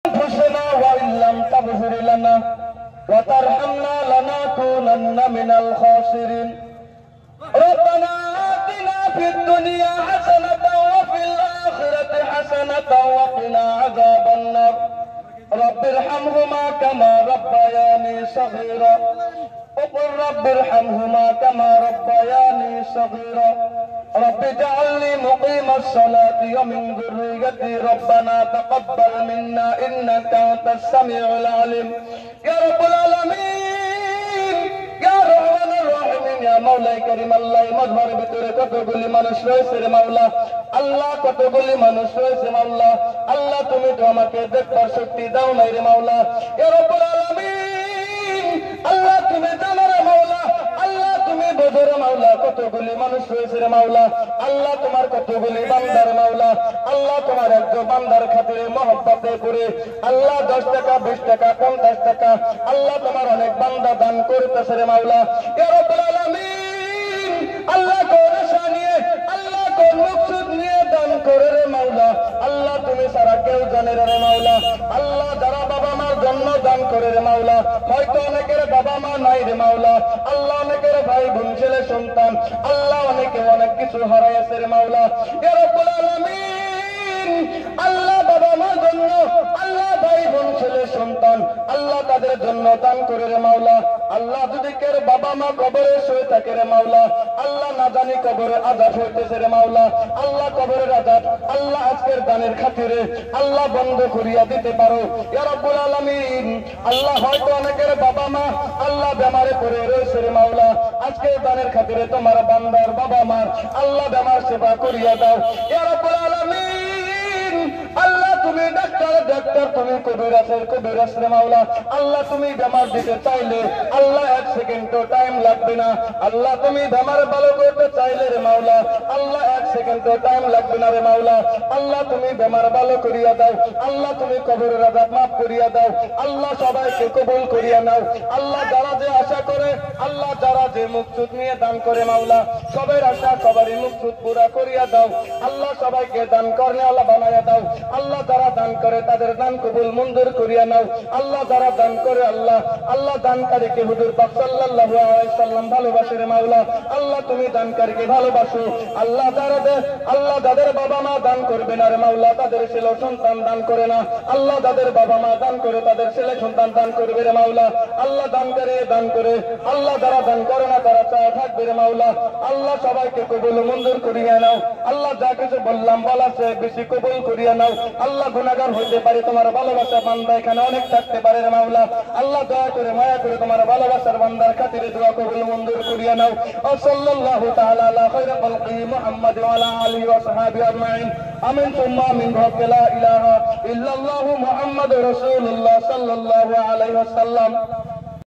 أنفسنا وإن لم تغفر لنا وترحمنا لنكونن من الخاسرين ربنا آتنا في الدنيا حسنة وفي الآخرة حسنة وقنا عذاب النار رب ارحمهما كما ربياني صغيرا وقل رب ارحمهما كما ربياني صغيرا رب اجعلني مقيم الصلاة ومن ذريتي ربنا تقبل منا إنك أنت السميع العليم يا رب العالمين يا رحمن الرحيم يا مولاي كريم الله মজবার ভিতরে কতগুলি মানুষ রয়েছে রে মাওলা আল্লাহ কতগুলি মানুষ রয়েছে মাওলা আল্লাহ তুমি তো আমাকে দেখবার শক্তি দাও নাই রে মাওলা ইয়া রব্বুল আলামিন আল্লাহ তুমি জানো রে মাওলা আল্লাহ তুমি বোঝো রে মাওলা কতগুলি মানুষ রয়েছে রে মাওলা আল্লাহ তোমার কতগুলি বান্দার মাওলা আল্লাহ তোমার একজন বান্দার খাতিরে মহব্বতে করে আল্লাহ 10 টাকা 20 টাকা 50 টাকা আল্লাহ তোমার অনেক বান্দা দান করতেছে রে মাওলা ইয়া রব্বুল আলামিন আল্লাহ কোন শানিয়ে আল্লাহ কোন মকসুদ নিয়ে দান করে রে মাওলা আল্লাহ তুমি সারা কেউ জানে রে মাওলা আল্লাহ যারা বাবা মার জন্য দান করে রে মাওলা হয়তো অনেকের বাবা মা নাই রে মাওলা আল্লাহ অনেকের ভাই বোন ছেলে সন্তান আল্লাহ অনেকে অনেক কিছু হারাইছে রে মাওলা ইয়া রব্বুল আলামিন আল্লাহ বাবা মার জন্য আল্লাহ ভাই বোন ছেলে সন্তান আল্লাহ তাদের জন্য দান করে রে মাওলা আল্লাহ যদি কের বাবা মা কবরে শুয়ে থাকে রে মাওলা আল্লাহ না জানি কবরে আযাব হইতেছে রে মাওলা আল্লাহ কবরের আযাব আল্লাহ আজকের দানের খাতিরে আল্লাহ বন্ধ করিয়া দিতে পারো ইয়া রব্বুল আলামিন আল্লাহ হয়তো অনেকের বাবা মা আল্লাহ বেমারে পড়ে রয়েছে রে মাওলা আজকের দানের খাতিরে তোমার বান্দার বাবা মা আল্লাহ বেমার সেবা করিয়া দাও ইয়া রব্বুল আলামিন আল্লাহ তুমি ডাক্তার তুমি কবিরাজ রে মাওলা আল্লাহ তুমি বেমার দিতে চাইলে আল্লাহ 1 সেকেন্ডও টাইম লাগবে না আল্লাহ তুমি বেমার ভালো করতে চাইলে রে মাওলা আল্লাহ 1 সেকেন্ডও টাইম লাগবে না রে মাওলা আল্লাহ তুমি বেমার ভালো করিয়া দাও আল্লাহ তুমি কবরের আযাব মাফ করিয়া দাও আল্লাহ সবাইকে কবুল করিয়া নাও আল্লাহ যারা যে আশা করে আল্লাহ যারা যে মুকসুদ নিয়ে দান করে মাওলা সবার আশা সবারই মুকসুদ পুরা করিয়া দাও আল্লাহ সবাইকে দান করনে আল্লাহ বানায়া দাও আল্লাহ যারা দান করে তাদের দান কবুল মঞ্জুর করিয়া নাও আল্লাহ যারা দান করে আল্লাহ দানকারীকে হুজুর পাক সাল্লাল্লাহু আলাইহি সাল্লাম ভালোবাসে রে মাওলা আল্লাহ তুমি দানকারীকে ভালোবাসো আল্লাহ যাদের বাবা মা দান করবে না রে মাওলা তাদের ছেলে সন্তান দান করে না আল্লাহ যাদের বাবা মা দান করে তাদের ছেলে সন্তান দান করবে রে মাওলা আল্লাহ দান করে আল্লাহ যারা দান করে না তারা চায় থাকবে রে মাওলা আল্লাহ সবাইকে কবুল মঞ্জুর করিয়া নাও আল্লাহ যা কিছু বললাম বলাছে বেশি কবুল করিয়া নাও আল্লাহ গুনাহগার হইতে পারে তোমার ভালোবাসা বান্দা এখানে অনেক থাকতে পারে রে মাওলা আল্লাহ দয়া করে মায়া করে তোমার ভালোবাসার বান্দার খাতিরে দোয়া কবুল মঞ্জুর করিয়া নাও ও সাল্লাল্লাহু তাআলা আলা খায়রি খালকি মুহাম্মদ ওয়া আলা আলিহি ওয়া সাহবিহি আজমাইন আমিন তুম্মা আমিন লা ইলাহা ইল্লাল্লাহু মুহাম্মাদুর রাসূলুল্লাহ সাল্লাল্লাহু আলাইহি ওয়াসাল্লাম